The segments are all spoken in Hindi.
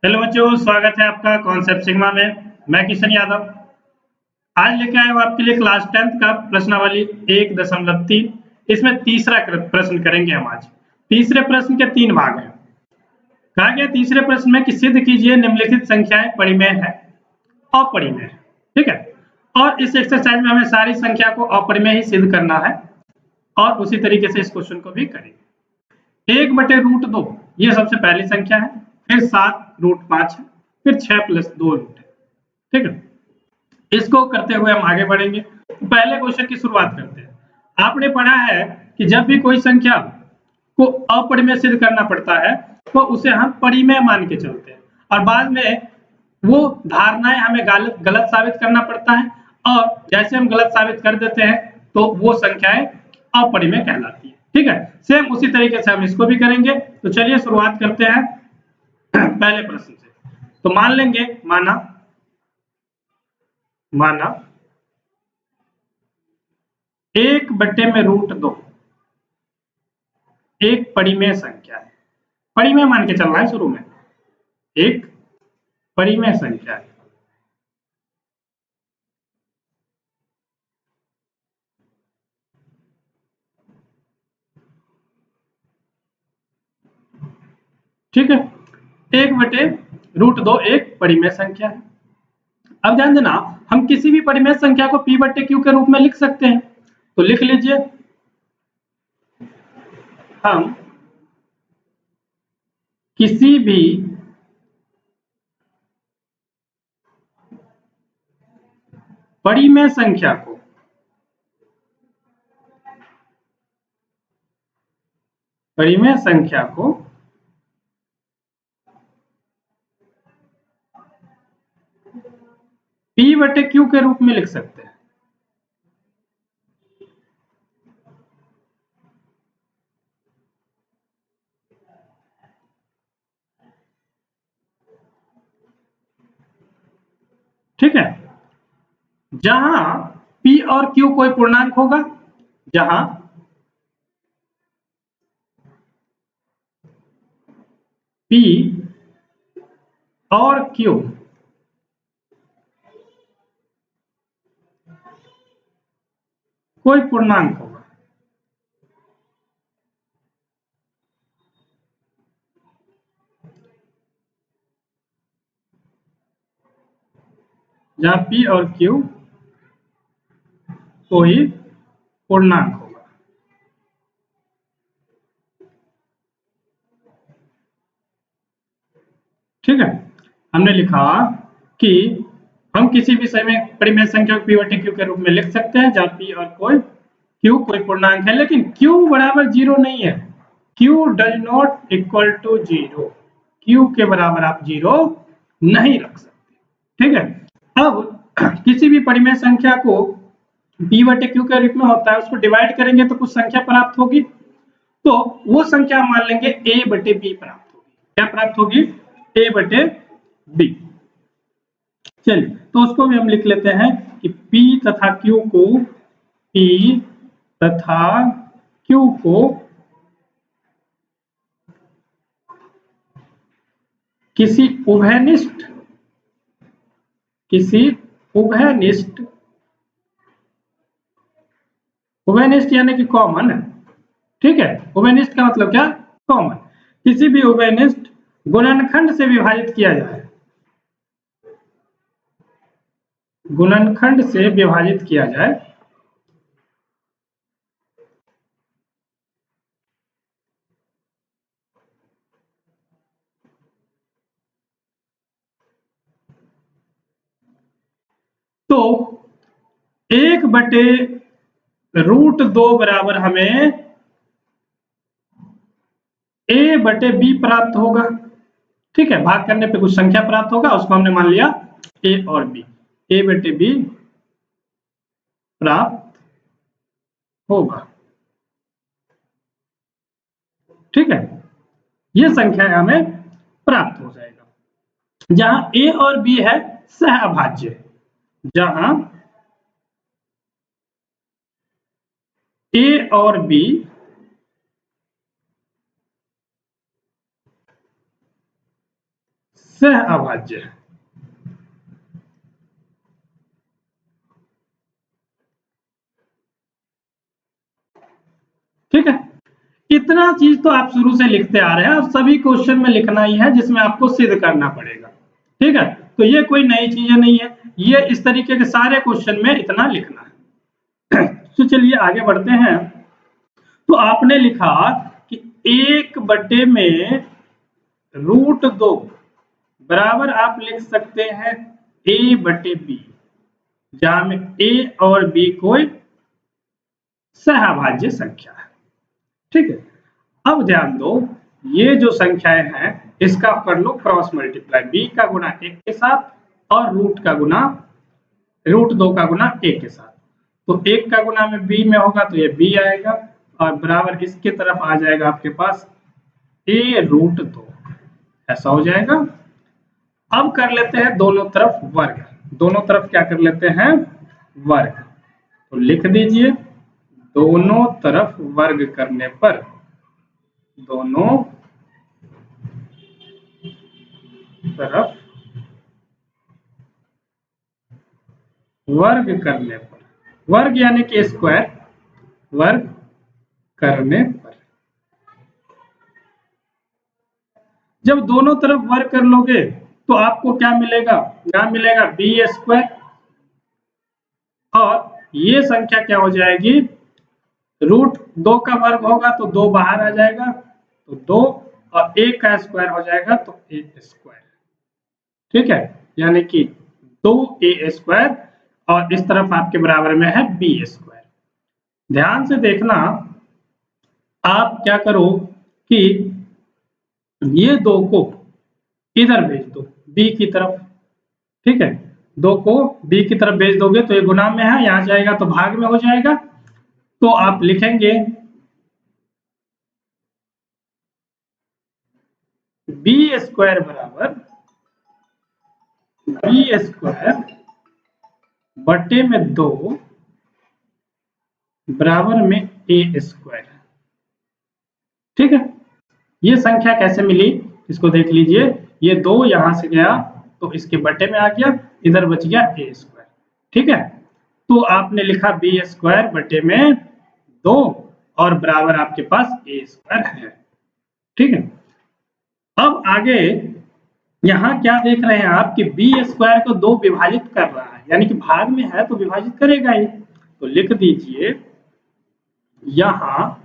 हेलो बच्चों, स्वागत है आपका कॉन्सेप्ट सिग्मा में। मैं किशन यादव आज लेके आया हूँ आपके लिए क्लास 10th का प्रश्नावली 1.3। इसमें तीसरा प्रश्न करेंगे हम आज। तीसरे प्रश्न के 3 भाग हैं। कहा गया तीसरे प्रश्न में कि सिद्ध कीजिए निम्नलिखित संख्याएं परिमेय है अपरिमेय है। ठीक है, और इस एक्सरसाइज में हमें सारी संख्या को अपरिमेय ही सिद्ध करना है और उसी तरीके से इस क्वेश्चन को भी करेंगे। 1/√2 ये सबसे पहली संख्या है, फिर 7√5 है, फिर 6 + 2 रूट है। ठीक है, इसको करते हुए हम आगे बढ़ेंगे। पहले क्वेश्चन की शुरुआत करते हैं। आपने पढ़ा है कि जब भी कोई संख्या को अपरिमेय सिद्ध करना पड़ता है तो उसे हम परिमेय मान के चलते हैं और बाद में वो धारणाएं हमें गलत साबित करना पड़ता है, और जैसे हम गलत साबित कर देते हैं तो वो संख्याएं अपरिमेय कहलाती है। ठीक है, सेम उसी तरीके से हम इसको भी करेंगे। तो चलिए शुरुआत करते हैं पहले प्रश्न से। तो मान लेंगे, माना 1/√2 एक परिमेय संख्या है। परिमेय मान के चलना है शुरू में, एक परिमेय संख्या है। ठीक है, 1/√2 एक परिमेय संख्या है। अब ध्यान देना, हम किसी भी परिमेय संख्या को p/q के रूप में लिख सकते हैं। तो लिख लीजिए, हम किसी भी परिमेय संख्या को p/q के रूप में लिख सकते हैं। ठीक है, जहां p और q कोई पूर्णांक होगा, जहां p और q कोई पूर्णांक होगा, जहां p और q कोई पूर्णांक होगा। ठीक है, हमने लिखा कि हम किसी भी समय परिमेय संख्या को p/q के रूप में लिख सकते हैं जहां p और q कोई पूर्णांक है, लेकिन q बराबर 0 नहीं है। q does not equal to 0। q के बराबर आप 0 नहीं रख सकते। ठीक है, अब किसी भी परिमेय संख्या को p/q के रूप में होता है, उसको डिवाइड करेंगे तो कुछ संख्या प्राप्त होगी। तो वो संख्या मान लेंगे a/b प्राप्त होगी। क्या प्राप्त होगी? a/b। चलिए, तो उसको भी हम लिख लेते हैं कि p तथा q को किसी उभयनिष्ठ यानी कि कॉमन। ठीक है, उभयनिष्ठ का मतलब क्या? कॉमन। किसी भी उभयनिष्ठ गुणनखंड से विभाजित किया जाए, गुणनखंड से विभाजित किया जाए तो 1/√2 बराबर हमें a/b प्राप्त होगा। ठीक है, भाग करने पे कुछ संख्या प्राप्त होगा, उसको हमने मान लिया a और b। a/b प्राप्त होगा। ठीक है, ये संख्या हमें प्राप्त हो जाएगा जहां a और b है सहअभाज्य, जहां a और b सह अभाज्य है। ठीक है, इतना चीज तो आप शुरू से लिखते आ रहे हैं, अब सभी क्वेश्चन में लिखना ही है जिसमें आपको सिद्ध करना पड़ेगा। ठीक है, तो ये कोई नई चीजें नहीं है, ये इस तरीके के सारे क्वेश्चन में इतना लिखना है। तो चलिए आगे बढ़ते हैं। तो आपने लिखा कि 1 में √2 बराबर आप लिख सकते हैं a/b, जहां में a और b कोई सहअभाज्य संख्या है। ठीक है, अब ध्यान दो, ये जो संख्याएं हैं इसका कर लो क्रॉस मल्टीप्लाई, b का गुना 1 के साथ और √2 का गुना a के साथ। तो 1 का गुना में b में होगा तो ये b आएगा और बराबर इसके तरफ आ जाएगा आपके पास a√2, ऐसा हो जाएगा। अब कर लेते हैं दोनों तरफ वर्ग, दोनों तरफ क्या कर लेते हैं वर्ग, तो लिख दीजिए दोनों तरफ वर्ग करने पर, दोनों तरफ वर्ग करने पर, वर्ग यानी कि स्क्वायर, वर्ग करने पर जब दोनों तरफ वर्ग कर लोगे तो आपको क्या मिलेगा, क्या मिलेगा b² और ये संख्या क्या हो जाएगी, √2 का वर्ग होगा तो 2 बाहर आ जाएगा तो 2 और a का स्क्वायर हो जाएगा तो a²। ठीक है, यानी कि 2a² और इस तरफ आपके बराबर में है b²। ध्यान से देखना, आप क्या करो कि ये 2 को इधर भेज दो b की तरफ। ठीक है, 2 को b की तरफ भेज दोगे तो ये गुना में है, यहां जाएगा तो भाग में हो जाएगा। तो आप लिखेंगे b² बराबर b² बटे में 2 बराबर में a²। ठीक है, ये संख्या कैसे मिली इसको देख लीजिए, ये 2 यहां से गया तो इसके बटे में आ गया, इधर बच गया a²। ठीक है, तो आपने लिखा b² बटे में 2 और बराबर आपके पास a² है। ठीक है, अब आगे यहाँ क्या देख रहे हैं आप कि b² को 2 विभाजित कर रहा है, यानी कि भाग में है तो विभाजित करेगा ही। तो लिख दीजिए यहाँ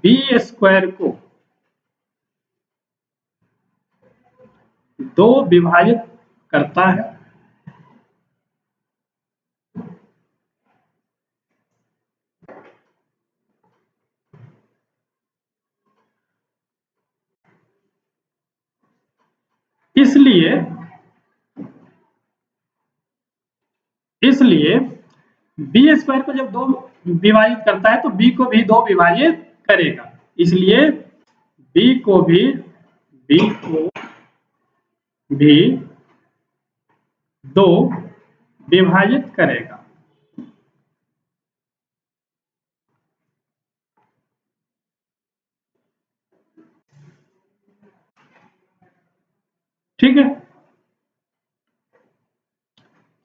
b² को 2 विभाजित करता है, इसलिए b² को जब 2 विभाजित करता है तो b को भी 2 विभाजित करेगा, इसलिए b को भी 2 विभाजित करेगा। ठीक है,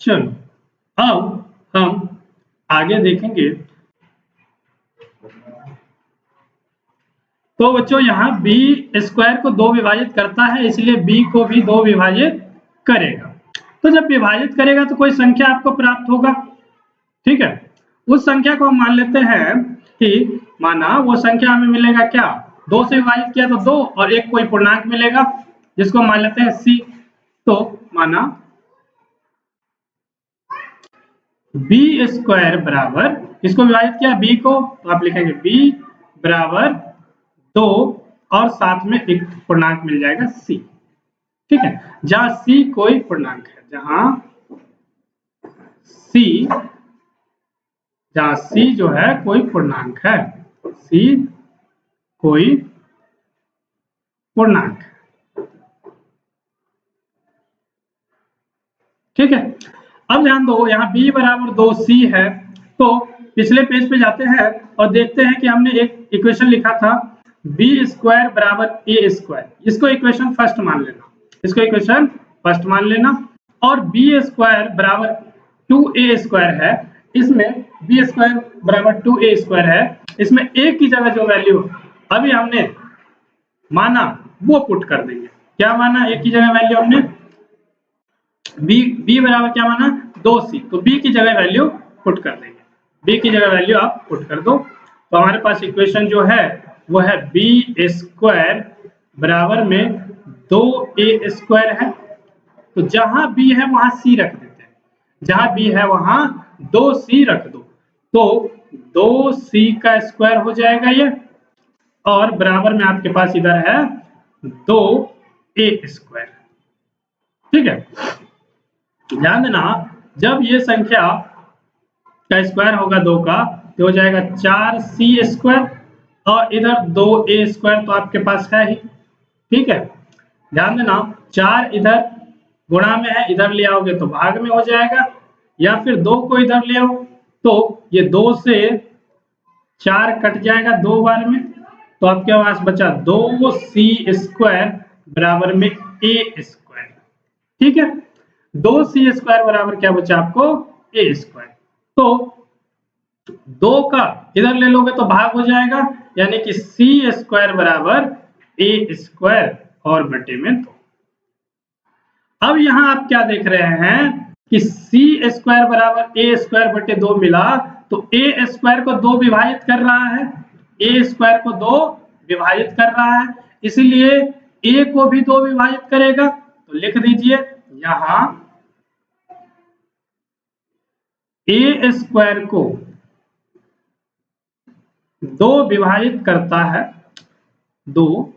चलो अब हम आगे देखेंगे। तो बच्चों यहाँ b² को 2 विभाजित करता है, इसलिए b को भी 2 विभाजित करेगा। तो जब विभाजित करेगा तो कोई संख्या आपको प्राप्त होगा। ठीक है, उस संख्या को हम मान लेते हैं कि माना वो संख्या हमें मिलेगा क्या, 2 से विभाजित किया तो 2 और एक कोई पूर्णांक मिलेगा जिसको मान लेते हैं c। तो माना b² बराबर, इसको विभाजित किया b को तो आप लिखेंगे b बराबर 2 और साथ में एक पूर्णांक मिल जाएगा c। ठीक है, जहां c कोई पूर्णांक है, जहां c जो है कोई पूर्णांक है, c कोई पूर्णांक। ठीक है, अब ध्यान दो यहाँ b बराबर 2c है, तो पिछले पेज पे जाते हैं और देखते हैं कि हमने एक इक्वेशन लिखा था बी स्क्वायर बराबर ए स्क्वायर, इसको इक्वेशन फर्स्ट मान लेना, इसको इक्वेशन फर्स्ट मान लेना। और बी स्क्वायर बराबर 2a स्क्वायर है, इसमें बी स्क्वायर बराबर 2a स्क्वायर है, इसमें a की जगह जो वैल्यू अभी हमने माना वो पुट कर देंगे। क्या माना? a की जगह वैल्यू हमने b बराबर क्या माना? 2c, तो b की जगह वैल्यू पुट कर देंगे, b की जगह वैल्यू आप पुट कर दो। तो हमारे पास इक्वेशन जो है वो है बी स्क्वायर बराबर में 2a स्क्वायर है, तो जहां b है वहां c रख देते हैं, जहां b है वहां 2c रख दो, तो 2c का स्क्वायर हो जाएगा ये, और बराबर में आपके पास इधर है 2a स्क्वायर। ठीक है, ध्यान देना जब ये संख्या का स्क्वायर होगा 2 का तो हो जाएगा 4c स्क्वायर, और इधर 2a स्क्वायर तो आपके पास है ही। ठीक है, ध्यान देना 4 इधर गुणा में है, इधर ले आओगे तो भाग में हो जाएगा, या फिर 2 को इधर ले आओ तो ये 2 से 4 कट जाएगा 2 बार में, तो आपके पास बचा 2c स्क्वायर बराबर में a स्क्वायर। ठीक है, 2c स्क्वायर बराबर क्या बचा आपको? a square. तो 2 का इधर ले लोगे तो भाग हो जाएगा, यानी कि c स्क्वायर बराबर a स्क्वायर और बटे में 2। अब यहां आप क्या देख रहे हैं कि c स्क्वायर बराबर a स्क्वायर बटे 2 मिला, तो a स्क्वायर को 2 विभाजित कर रहा है, a स्क्वायर को 2 विभाजित कर रहा है, इसलिए a को भी 2 विभाजित करेगा। तो लिख दीजिए यहां a स्क्वायर को 2 विभाजित करता है, 2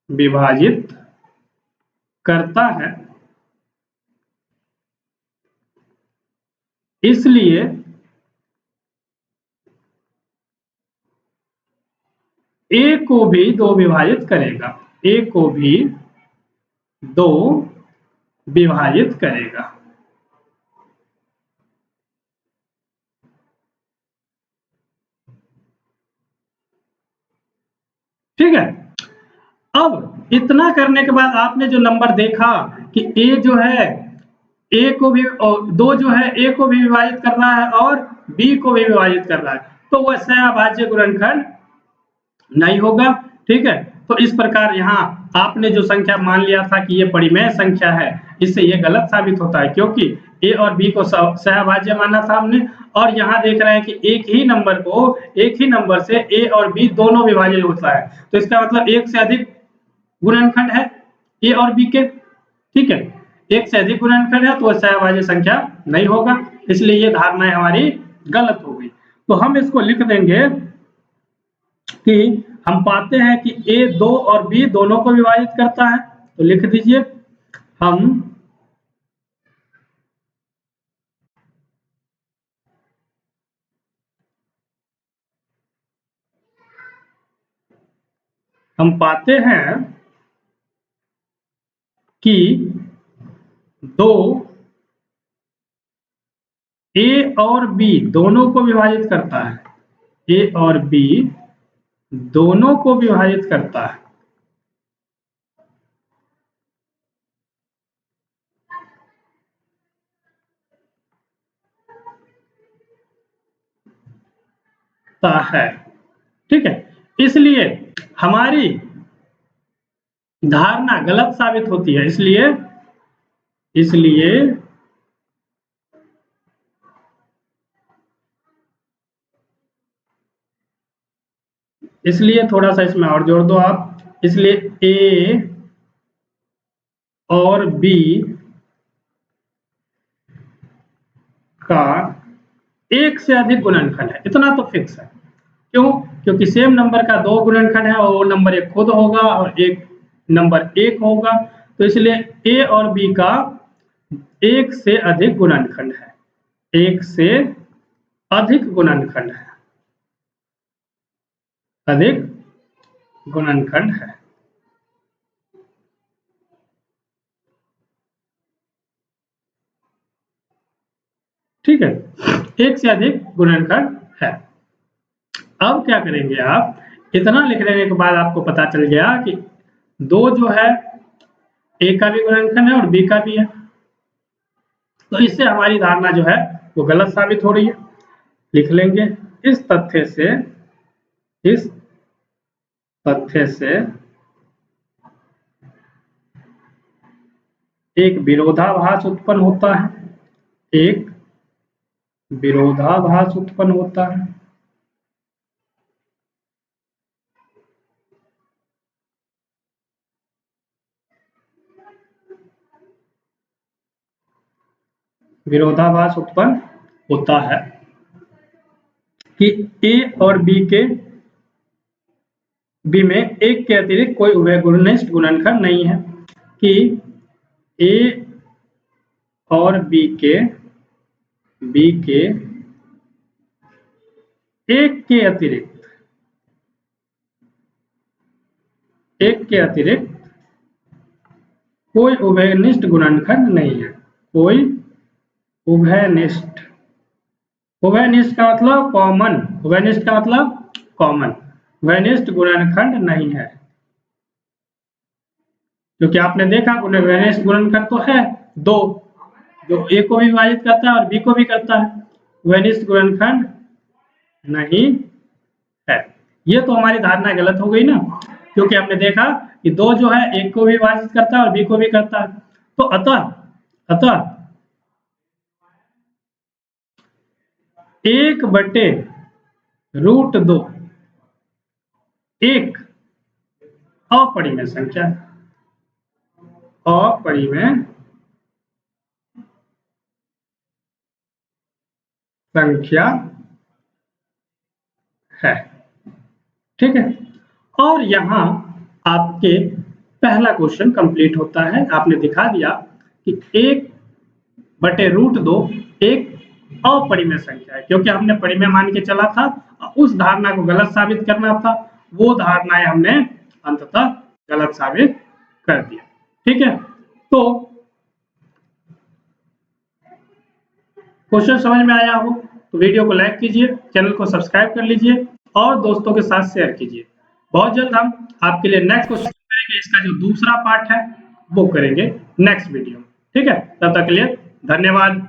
विभाजित करता है, इसलिए a को भी 2 विभाजित करेगा, a को भी 2 विभाजित करेगा। ठीक है, अब इतना करने के बाद आपने जो नंबर देखा कि a जो है a को भी 2 जो है a को भी विभाजित कर रहा है और b को भी विभाजित कर रहा है, तो वह सहअभाज्य गुणनखंड नहीं होगा। ठीक है, तो इस प्रकार यहाँ आपने जो संख्या मान लिया था कि ये परिमेय संख्या है, इससे ये गलत साबित होता है, क्योंकि a और b को सहअभाज्य माना था हमने, और यहाँ देख रहे हैं कि एक ही नंबर से a और b दोनों विभाजित होता है, तो इसका मतलब एक से अधिक गुणनखंड है a और b के। ठीक है, एक से अधिक गुणनखंड है तो वह सहअभाज्य संख्या नहीं होगा, इसलिए ये धारणा हमारी गलत हो गई। तो हम इसको लिख देंगे कि हम पाते हैं कि a 2 और b दोनों को विभाजित करता है, तो लिख दीजिए हम पाते हैं कि 2 a और b दोनों को विभाजित करता है, a और b दोनों को विभाजित करता है। ठीक है, इसलिए हमारी धारणा गलत साबित होती है, इसलिए थोड़ा सा इसमें और जोड़ दो आप, इसलिए a और b का एक से अधिक गुणनखंड है, इतना तो फिक्स है। क्यों? क्योंकि सेम नंबर का 2 गुणनखंड है, और वो नंबर एक खुद होगा और एक नंबर 1 होगा, तो इसलिए a और b का एक से अधिक गुणनखंड है, एक से अधिक गुणनखंड है, अधिक गुणनखंड है। ठीक है, एक से अधिक गुणनखंड है। अब क्या करेंगे आप, इतना लिख लेने के बाद आपको पता चल गया कि 2 जो है ए का भी गुणनखंड है और बी का भी है, तो इससे हमारी धारणा जो है वो गलत साबित हो रही है। लिख लेंगे इस तथ्य से एक विरोधाभास उत्पन्न होता है, एक विरोधाभास उत्पन्न होता है। विरोधाभास उत्पन्न होता है कि ए और बी में एक के अतिरिक्त कोई उभयगुणनिष्ठ गुणनखंड नहीं है, कि ए और बी के एक के अतिरिक्त कोई उभयनिष्ठ गुणनखंड नहीं है, कोई उभयनिष्ठ का मतलब कॉमन, उभयनिष्ठ का मतलब कॉमन, उभयनिष्ठ गुणनखंड नहीं है। क्योंकि आपने देखा उभयनिष्ठ गुणनखंड तो है 2, जो ए को भी विभाजित करता है और बी को भी करता है, उभयनिष्ठ गुणनखंड नहीं है। ये तो हमारी धारणा गलत हो गई ना, क्योंकि हमने देखा कि 2 जो है एक को भी विभाजित करता है और बी को भी करता है, तो अतः 1/√2 एक अपरिमेय संख्या है, अपरिमेय संख्या है। ठीक है, और यहाँ आपके पहला क्वेश्चन कंप्लीट होता है। आपने दिखा दिया कि 1/√2 एक अपरिमेय संख्या है, क्योंकि हमने परिमेय मान के चला था, उस धारणा को गलत साबित करना था, वो धारणाएं हमने अंततः गलत साबित कर दिया। ठीक है, तो क्वेश्चन समझ में आया हो तो वीडियो को लाइक कीजिए, चैनल को सब्सक्राइब कर लीजिए और दोस्तों के साथ शेयर कीजिए। बहुत जल्द हम आपके लिए नेक्स्ट क्वेश्चन करेंगे, इसका जो दूसरा पार्ट है वो करेंगे नेक्स्ट वीडियो में। ठीक है, तब तक के लिए धन्यवाद।